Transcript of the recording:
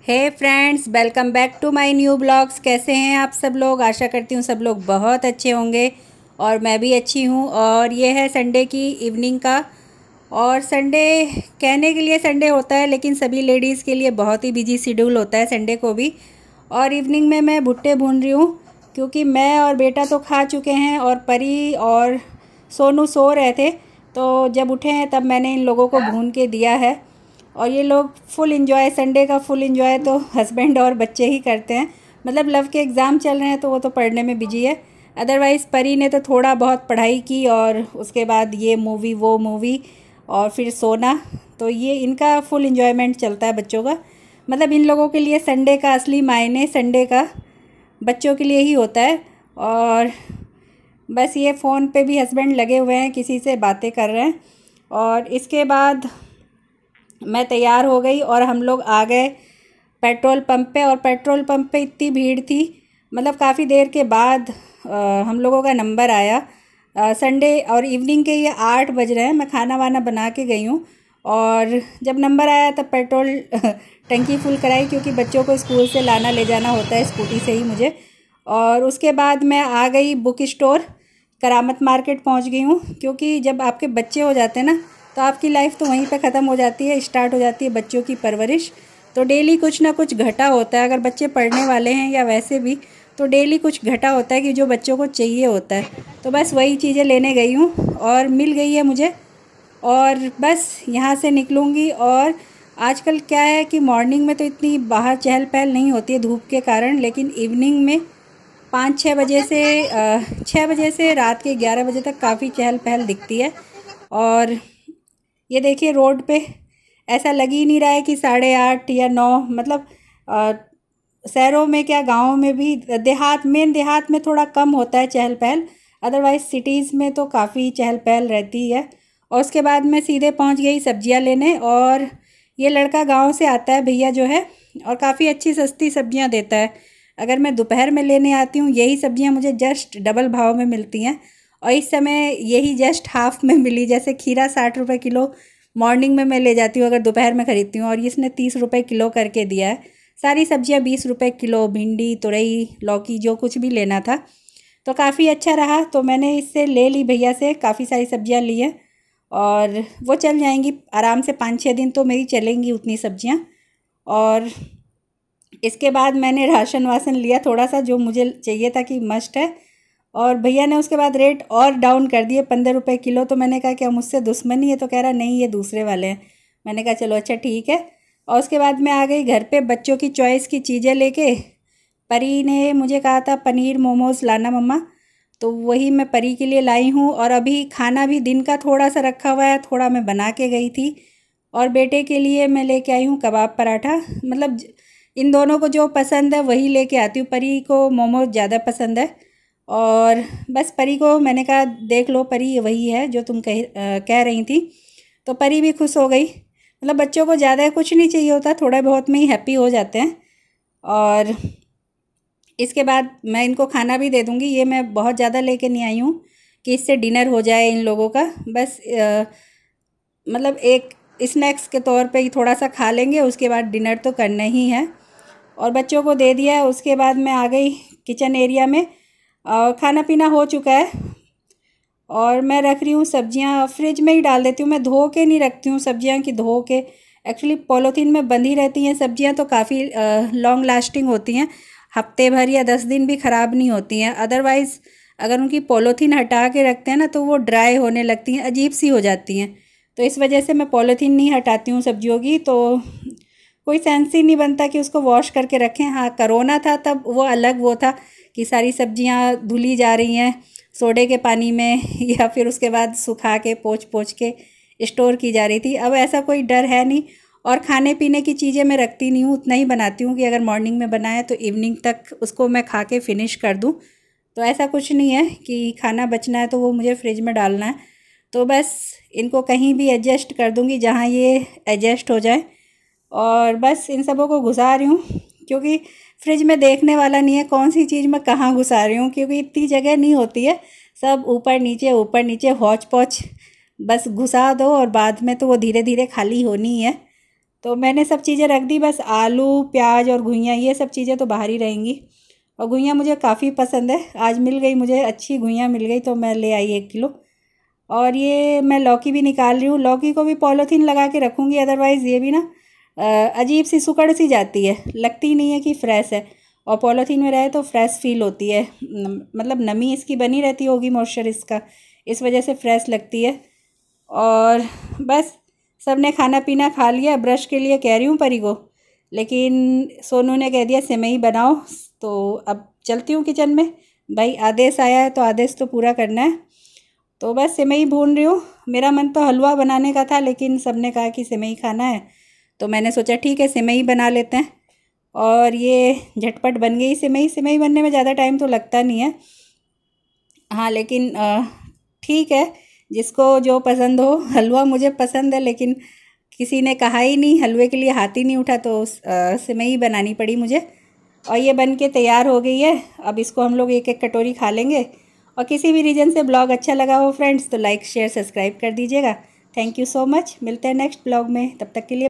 Hey friends, welcome back to my new blogs. कैसे हैं आप सब लोग? आशा करती हूँ सब लोग बहुत अच्छे होंगे और मैं भी अच्छी हूँ। और ये है संडे की इवनिंग का। और संडे कहने के लिए संडे होता है, लेकिन सभी लेडीज़ के लिए बहुत ही बिजी शेड्यूल होता है संडे को भी। और इवनिंग में मैं भुट्टे भून रही हूँ, क्योंकि मैं और बेटा तो खा चुके हैं और परी और सोनू सो रहे थे। तो जब उठे हैं तब मैंने इन लोगों को भून के दिया है। और ये लोग फुल इंजॉय, संडे का फुल इंजॉय तो हस्बैंड और बच्चे ही करते हैं। मतलब लव के एग्ज़ाम चल रहे हैं तो वो तो पढ़ने में बिजी है। अदरवाइज़ परी ने तो थोड़ा बहुत पढ़ाई की और उसके बाद ये मूवी वो मूवी और फिर सोना। तो ये इनका फुल इंजॉयमेंट चलता है बच्चों का। मतलब इन लोगों के लिए संडे का असली मायने संडे का बच्चों के लिए ही होता है। और बस ये फ़ोन पे भी हस्बैंड लगे हुए हैं, किसी से बातें कर रहे हैं। और इसके बाद मैं तैयार हो गई और हम लोग आ गए पेट्रोल पंप पे। और पेट्रोल पंप पे इतनी भीड़ थी, मतलब काफ़ी देर के बाद हम लोगों का नंबर आया। संडे और इवनिंग के ये 8 बज रहे हैं, मैं खाना वाना बना के गई हूँ। और जब नंबर आया तब पेट्रोल टंकी फुल कराई, क्योंकि बच्चों को स्कूल से लाना ले जाना होता है स्कूटी से ही मुझे। और उसके बाद मैं आ गई बुक स्टोर, करामत मार्केट पहुंच गई हूँ। क्योंकि जब आपके बच्चे हो जाते हैं ना, तो आपकी लाइफ तो वहीं पे ख़त्म हो जाती है, स्टार्ट हो जाती है बच्चों की परवरिश। तो डेली कुछ ना कुछ घटा होता है, अगर बच्चे पढ़ने वाले हैं या वैसे भी, तो डेली कुछ घटा होता है कि जो बच्चों को चाहिए होता है। तो बस वही चीज़ें लेने गई हूँ और मिल गई है मुझे। और बस यहाँ से निकलूँगी। और आजकल क्या है कि मॉर्निंग में तो इतनी बाहर चहल पहल नहीं होती है धूप के कारण, लेकिन इवनिंग में 5-6 बजे से 6 बजे से रात के 11 बजे तक काफ़ी चहल पहल दिखती है। और ये देखिए रोड पे ऐसा लग ही नहीं रहा है कि 8:30 या 9, मतलब शहरों में क्या गाँव में भी, देहात में थोड़ा कम होता है चहल पहल। अदरवाइज़ सिटीज़ में तो काफ़ी चहल पहल रहती है। और उसके बाद मैं सीधे पहुंच गई सब्जियां लेने। और ये लड़का गांव से आता है भैया जो है, और काफ़ी अच्छी सस्ती सब्जियां देता है। अगर मैं दोपहर में लेने आती हूँ यही सब्जियां मुझे जस्ट डबल भाव में मिलती हैं। और इस समय यही जस्ट हाफ में मिली। जैसे खीरा 60 रुपये किलो मॉर्निंग में मैं ले जाती हूँ अगर दोपहर में ख़रीदती हूँ, और इसने 30 रुपये किलो करके दिया है। सारी सब्जियाँ 20 रुपये किलो, भिंडी तुरई लौकी जो कुछ भी लेना था। तो काफ़ी अच्छा रहा, तो मैंने इससे ले ली, भैया से काफ़ी सारी सब्जियाँ ली हैं। और वो चल जाएंगी आराम से 5-6 दिन तो मेरी चलेंगी उतनी सब्जियाँ। और इसके बाद मैंने राशन वासन लिया थोड़ा सा, जो मुझे चाहिए था कि मस्ट है। और भैया ने उसके बाद रेट और डाउन कर दिए 15 रुपये किलो। तो मैंने कहा क्या मुझसे दुश्मनी है? तो कह रहा नहीं, ये दूसरे वाले हैं। मैंने कहा चलो अच्छा ठीक है। और उसके बाद मैं आ गई घर पे बच्चों की चॉइस की चीज़ें लेके। परी ने मुझे कहा था पनीर मोमोज़ लाना मम्मा, तो वही मैं परी के लिए लाई हूँ। और अभी खाना भी दिन का थोड़ा सा रखा हुआ है, थोड़ा मैं बना के गई थी। और बेटे के लिए मैं लेके आई हूँ कबाब पराठा। मतलब इन दोनों को जो पसंद है वही लेके आती हूँ। परी को मोमोज ज़्यादा पसंद है। और बस परी को मैंने कहा देख लो परी, वही है जो तुम कह रही थी। तो परी भी खुश हो गई। मतलब बच्चों को ज़्यादा कुछ नहीं चाहिए होता, थोड़ा बहुत में ही हैप्पी हो जाते हैं। और इसके बाद मैं इनको खाना भी दे दूँगी। ये मैं बहुत ज़्यादा लेके नहीं आई हूँ कि इससे डिनर हो जाए इन लोगों का। बस मतलब एक स्नैक्स के तौर पे ही थोड़ा सा खा लेंगे, उसके बाद डिनर तो करना ही है। और बच्चों को दे दिया। उसके बाद मैं आ गई किचन एरिया में। खाना पीना हो चुका है और मैं रख रही हूँ सब्जियाँ। फ्रिज में ही डाल देती हूँ, मैं धो के नहीं रखती हूँ सब्जियाँ कि धो के। एक्चुअली पॉलीथीन में बंधी रहती हैं सब्जियाँ, तो काफ़ी लॉन्ग लास्टिंग होती हैं, हफ्ते भर या 10 दिन भी ख़राब नहीं होती हैं। अदरवाइज़ अगर उनकी पॉलीथीन हटा के रखते हैं ना, तो वो ड्राई होने लगती हैं, अजीब सी हो जाती हैं। तो इस वजह से मैं पॉलीथीन नहीं हटाती हूँ सब्जियों की। तो कोई सेंस ही नहीं बनता कि उसको वॉश करके रखें। हाँ, करोना था तब वो अलग वो था कि सारी सब्जियां धुली जा रही हैं सोडे के पानी में या फिर उसके बाद सुखा के पोंछ पोंछ के स्टोर की जा रही थी। अब ऐसा कोई डर है नहीं। और खाने पीने की चीज़ें मैं रखती नहीं हूँ, उतना ही बनाती हूँ कि अगर मॉर्निंग में बनाया तो इवनिंग तक उसको मैं खा के फिनिश कर दूँ। तो ऐसा कुछ नहीं है कि खाना बचना है तो वो मुझे फ्रिज में डालना है। तो बस इनको कहीं भी एडजस्ट कर दूँगी जहाँ ये एडजस्ट हो जाए। और बस इन सबों को घुसा रही हूँ, क्योंकि फ्रिज में देखने वाला नहीं है कौन सी चीज़ मैं कहाँ घुसा रही हूँ, क्योंकि इतनी जगह नहीं होती है। सब ऊपर नीचे हौच पौच बस घुसा दो और बाद में तो वो धीरे धीरे खाली होनी ही है। तो मैंने सब चीज़ें रख दी, बस आलू प्याज और घुइयाँ ये सब चीज़ें तो बाहर ही रहेंगी। और घुइयाँ मुझे काफ़ी पसंद है, आज मिल गई, मुझे अच्छी घुइयाँ मिल गई तो मैं ले आई 1 किलो। और ये मैं लौकी भी निकाल रही हूँ, लौकी को भी पॉलीथीन लगा के रखूँगी, अदरवाइज़ ये भी ना अजीब सी सिकुड़ सी जाती है, लगती नहीं है कि फ्रेश है। और पॉलीथीन में रहे तो फ्रेश फील होती है, मतलब नमी इसकी बनी रहती होगी, मॉइस्चर इसका, इस वजह से फ्रेश लगती है। और बस सब ने खाना पीना खा लिया, ब्रश के लिए कह रही हूँ परी को, लेकिन सोनू ने कह दिया सेवई बनाओ। तो अब चलती हूँ किचन में, भाई आदेश आया है तो आदेश तो पूरा करना है। तो बस सेवई भून रही हूँ। मेरा मन तो हलवा बनाने का था, लेकिन सब ने कहा कि सेवई खाना है, तो मैंने सोचा ठीक है सेवई बना लेते हैं। और ये झटपट बन गई सेवई, सेवई बनने में ज़्यादा टाइम तो लगता नहीं है, हाँ, लेकिन ठीक है, जिसको जो पसंद हो। हलवा मुझे पसंद है, लेकिन किसी ने कहा ही नहीं, हलवे के लिए हाथ ही नहीं उठा, तो सेवई बनानी पड़ी मुझे। और ये बन के तैयार हो गई है, अब इसको हम लोग एक एक कटोरी खा लेंगे। और किसी भी रीजन से ब्लॉग अच्छा लगा हो फ्रेंड्स तो लाइक शेयर सब्सक्राइब कर दीजिएगा। थैंक यू सो मच, मिलते हैं नेक्स्ट ब्लॉग में, तब तक के लिए।